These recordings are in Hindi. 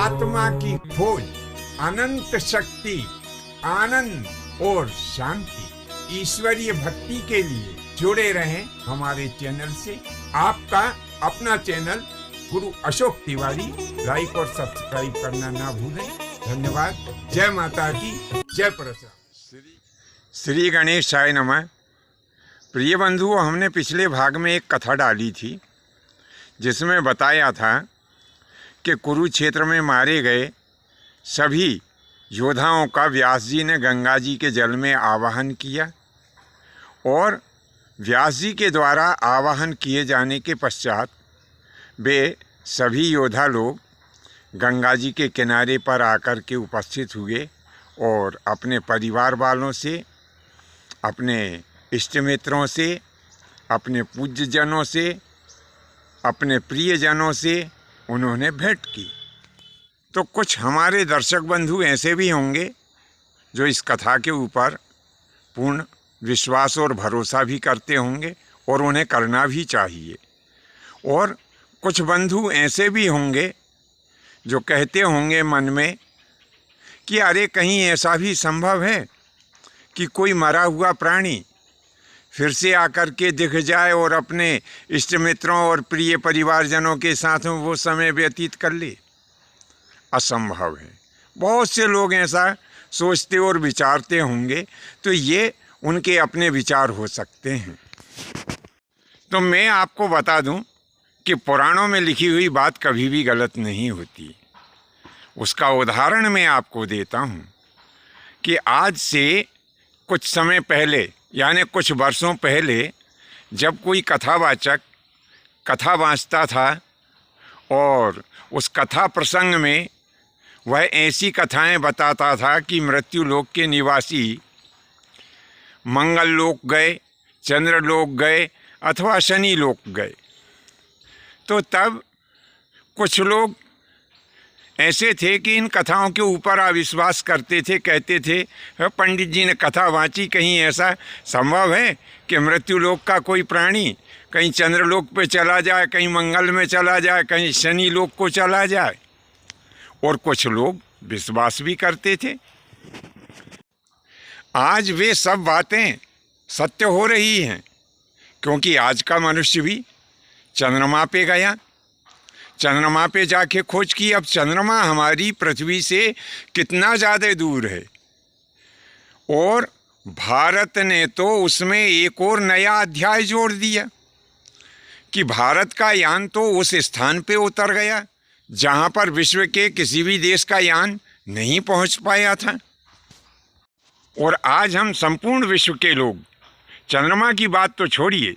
आत्मा की खोज, अनंत शक्ति, आनंद और शांति, ईश्वरीय भक्ति के लिए जुड़े रहें हमारे चैनल से। आपका अपना चैनल गुरु अशोक तिवारी, लाइक और सब्सक्राइब करना ना भूलें। धन्यवाद। जय माता की, जय प्रसाद। श्री गणेशाय नमः। प्रिय बंधुओं, हमने पिछले भाग में एक कथा डाली थी जिसमें बताया था कि कुरुक्षेत्र में मारे गए सभी योद्धाओं का व्यास जी ने गंगा जी के जल में आवाहन किया और व्यास जी के द्वारा आवाहन किए जाने के पश्चात वे सभी योद्धा लोग गंगा जी के किनारे पर आकर के उपस्थित हुए और अपने परिवार वालों से, अपने इष्ट मित्रों से, अपने पूज्यजनों से, अपने प्रियजनों से उन्होंने भेंट की। तो कुछ हमारे दर्शक बंधु ऐसे भी होंगे जो इस कथा के ऊपर पूर्ण विश्वास और भरोसा भी करते होंगे और उन्हें करना भी चाहिए, और कुछ बंधु ऐसे भी होंगे जो कहते होंगे मन में कि अरे कहीं ऐसा भी संभव है कि कोई मरा हुआ प्राणी फिर से आकर के दिख जाए और अपने इष्ट मित्रों और प्रिय परिवारजनों के साथ में वो समय व्यतीत कर ले। असंभव है। बहुत से लोग ऐसा सोचते और विचारते होंगे, तो ये उनके अपने विचार हो सकते हैं। तो मैं आपको बता दूं कि पुराणों में लिखी हुई बात कभी भी गलत नहीं होती। उसका उदाहरण मैं आपको देता हूं कि आज से कुछ समय पहले, यानी कुछ वर्षों पहले, जब कोई कथावाचक कथा वाचता था और उस कथा प्रसंग में वह ऐसी कथाएं बताता था कि मृत्यु लोक के निवासी मंगल लोक गए, चंद्र लोक गए अथवा शनि लोक गए, तो तब कुछ लोग ऐसे थे कि इन कथाओं के ऊपर अविश्वास करते थे। कहते थे पंडित जी ने कथा वाची, कहीं ऐसा संभव है कि मृत्यु लोक का कोई प्राणी कहीं चंद्रलोक पे चला जाए, कहीं मंगल में चला जाए, कहीं शनि लोक को चला जाए। और कुछ लोग विश्वास भी करते थे। आज वे सब बातें सत्य हो रही हैं, क्योंकि आज का मनुष्य भी चंद्रमा पे गया, चंद्रमा पे जाके खोज की। अब चंद्रमा हमारी पृथ्वी से कितना ज़्यादा दूर है, और भारत ने तो उसमें एक और नया अध्याय जोड़ दिया कि भारत का यान तो उस स्थान पे उतर गया जहाँ पर विश्व के किसी भी देश का यान नहीं पहुँच पाया था। और आज हम संपूर्ण विश्व के लोग, चंद्रमा की बात तो छोड़िए,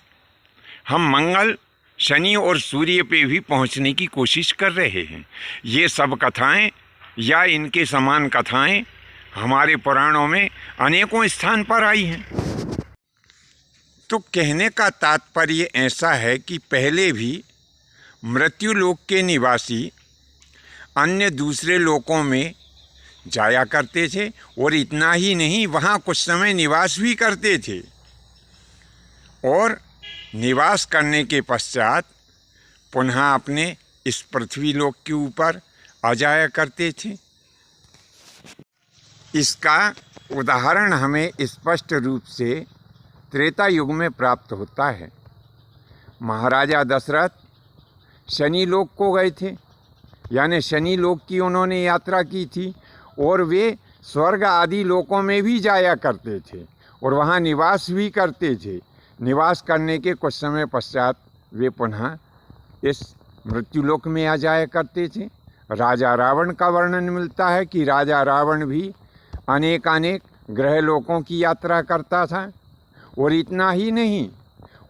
हम मंगल, शनि और सूर्य पे भी पहुंचने की कोशिश कर रहे हैं। ये सब कथाएं या इनके समान कथाएं हमारे पुराणों में अनेकों स्थान पर आई हैं। तो कहने का तात्पर्य ऐसा है कि पहले भी मृत्यु लोक के निवासी अन्य दूसरे लोकों में जाया करते थे, और इतना ही नहीं, वहाँ कुछ समय निवास भी करते थे, और निवास करने के पश्चात पुनः अपने इस पृथ्वी लोक के ऊपर आ जाया करते थे। इसका उदाहरण हमें स्पष्ट रूप से त्रेता युग में प्राप्त होता है। महाराजा दशरथ शनि लोक को गए थे, यानी शनि लोक की उन्होंने यात्रा की थी, और वे स्वर्ग आदि लोकों में भी जाया करते थे और वहाँ निवास भी करते थे। निवास करने के कुछ समय पश्चात वे पुनः इस मृत्युलोक में आ जाया करते थे। राजा रावण का वर्णन मिलता है कि राजा रावण भी अनेक ग्रह लोकों की यात्रा करता था, और इतना ही नहीं,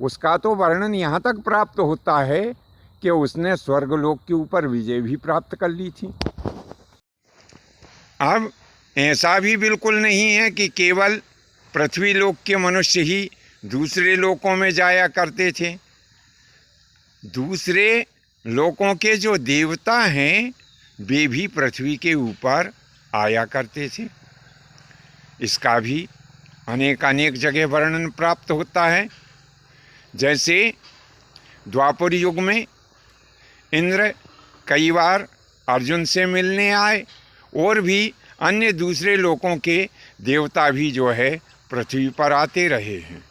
उसका तो वर्णन यहाँ तक प्राप्त होता है कि उसने स्वर्गलोक के ऊपर विजय भी प्राप्त कर ली थी। अब ऐसा भी बिल्कुल नहीं है कि केवल पृथ्वी लोक के मनुष्य ही दूसरे लोकों में जाया करते थे। दूसरे लोकों के जो देवता हैं वे भी पृथ्वी के ऊपर आया करते थे। इसका भी अनेक जगह वर्णन प्राप्त होता है। जैसे द्वापर युग में इंद्र कई बार अर्जुन से मिलने आए, और भी अन्य दूसरे लोगों के देवता भी जो है पृथ्वी पर आते रहे हैं।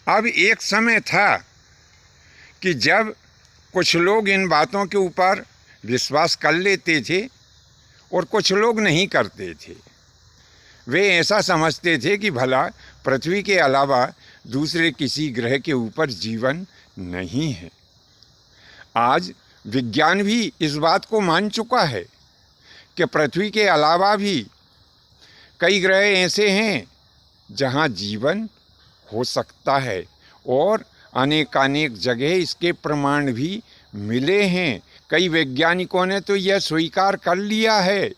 अब एक समय था कि जब कुछ लोग इन बातों के ऊपर विश्वास कर लेते थे और कुछ लोग नहीं करते थे। वे ऐसा समझते थे कि भला पृथ्वी के अलावा दूसरे किसी ग्रह के ऊपर जीवन नहीं है। आज विज्ञान भी इस बात को मान चुका है कि पृथ्वी के अलावा भी कई ग्रह ऐसे हैं जहां जीवन हो सकता है, और अनेकानेक जगह इसके प्रमाण भी मिले हैं। कई वैज्ञानिकों ने तो यह स्वीकार कर लिया है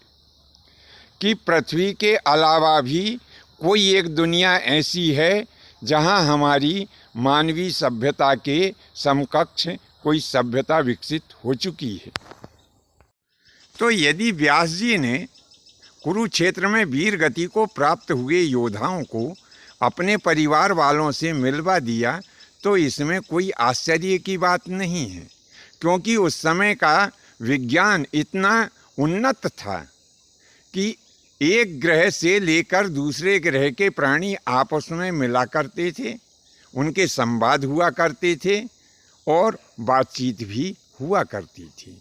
कि पृथ्वी के अलावा भी कोई एक दुनिया ऐसी है जहां हमारी मानवीय सभ्यता के समकक्ष कोई सभ्यता विकसित हो चुकी है। तो यदि व्यास जी ने कुरुक्षेत्र में वीर गति को प्राप्त हुए योद्धाओं को अपने परिवार वालों से मिलवा दिया, तो इसमें कोई आश्चर्य की बात नहीं है, क्योंकि उस समय का विज्ञान इतना उन्नत था कि एक ग्रह से लेकर दूसरे ग्रह के प्राणी आपस में मिला करते थे, उनके संवाद हुआ करते थे और बातचीत भी हुआ करती थी।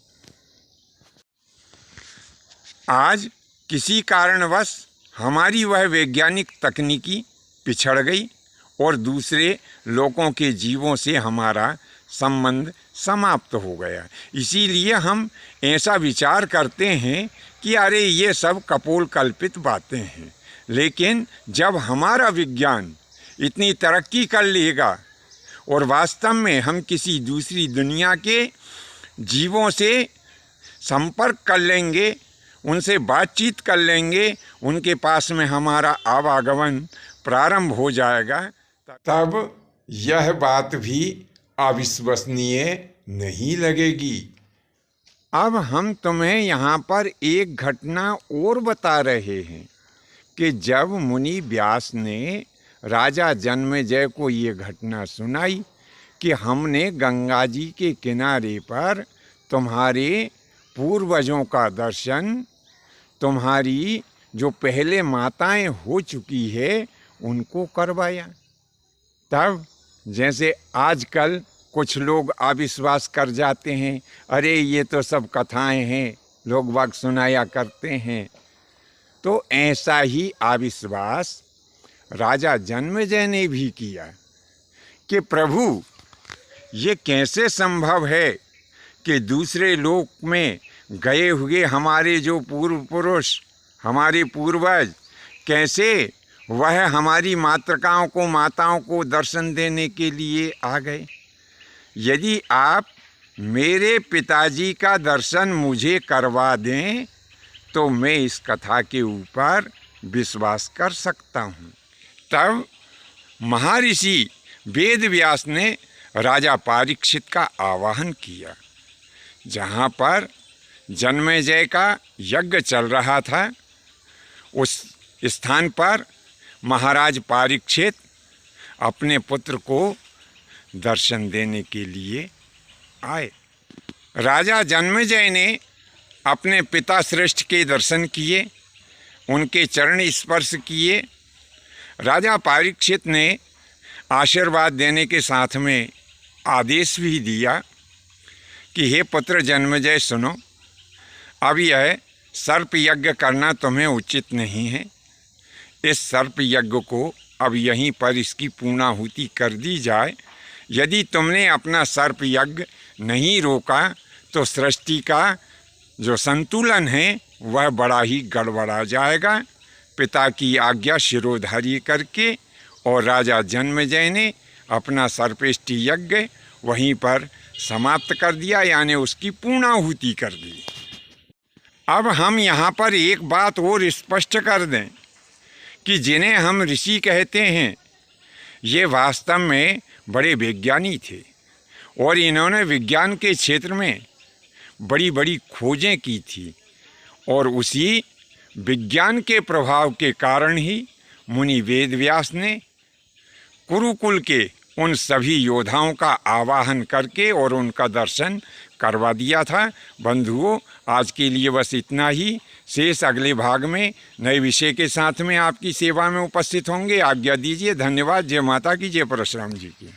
आज किसी कारणवश हमारी वह वैज्ञानिक तकनीकी पिछड़ गई और दूसरे लोगों के जीवों से हमारा संबंध समाप्त हो गया। इसीलिए हम ऐसा विचार करते हैं कि अरे ये सब कपोल कल्पित बातें हैं। लेकिन जब हमारा विज्ञान इतनी तरक्की कर लेगा और वास्तव में हम किसी दूसरी दुनिया के जीवों से संपर्क कर लेंगे, उनसे बातचीत कर लेंगे, उनके पास में हमारा आवागमन प्रारंभ हो जाएगा, तब यह बात भी अविश्वसनीय नहीं लगेगी। अब हम तुम्हें यहाँ पर एक घटना और बता रहे हैं कि जब मुनि व्यास ने राजा जन्मेजय को ये घटना सुनाई कि हमने गंगा जी के किनारे पर तुम्हारे पूर्वजों का दर्शन, तुम्हारी जो पहले माताएं हो चुकी है उनको करवाया, तब जैसे आजकल कुछ लोग अविश्वास कर जाते हैं, अरे ये तो सब कथाएं हैं, लोग बाग सुनाया करते हैं, तो ऐसा ही अविश्वास राजा जन्मेजय ने भी किया कि प्रभु ये कैसे संभव है कि दूसरे लोक में गए हुए हमारे जो पूर्व पुरुष, हमारे पूर्वज, कैसे वह हमारी माताओं को दर्शन देने के लिए आ गए। यदि आप मेरे पिताजी का दर्शन मुझे करवा दें तो मैं इस कथा के ऊपर विश्वास कर सकता हूँ। तब महर्षि वेदव्यास ने राजा परीक्षित का आवाहन किया। जहाँ पर जन्मेजय का यज्ञ चल रहा था, उस स्थान पर महाराज परीक्षित अपने पुत्र को दर्शन देने के लिए आए। राजा जन्मेजय ने अपने पिता श्रेष्ठ के दर्शन किए, उनके चरण स्पर्श किए। राजा परीक्षित ने आशीर्वाद देने के साथ में आदेश भी दिया कि हे पुत्र जन्मेजय सुनो, अब यह सर्प यज्ञ करना तुम्हें उचित नहीं है। इस सर्प यज्ञ को अब यहीं पर इसकी पूर्णाहुति कर दी जाए। यदि तुमने अपना सर्प यज्ञ नहीं रोका तो सृष्टि का जो संतुलन है वह बड़ा ही गड़बड़ा जाएगा। पिता की आज्ञा शिरोधार्य करके और राजा जन्मेजय ने अपना सर्पेष्टि यज्ञ वहीं पर समाप्त कर दिया, यानी उसकी पूर्णाहुति कर दी। अब हम यहाँ पर एक बात और स्पष्ट कर दें कि जिन्हें हम ऋषि कहते हैं ये वास्तव में बड़े वैज्ञानिक थे और इन्होंने विज्ञान के क्षेत्र में बड़ी बड़ी खोजें की थी, और उसी विज्ञान के प्रभाव के कारण ही मुनि वेदव्यास ने कुरुकुल के उन सभी योद्धाओं का आवाहन करके और उनका दर्शन करवा दिया था। बंधुओं, आज के लिए बस इतना ही। शेष अगले भाग में नए विषय के साथ में आपकी सेवा में उपस्थित होंगे। आज्ञा दीजिए। धन्यवाद। जय माता की, जय परशुराम जी की।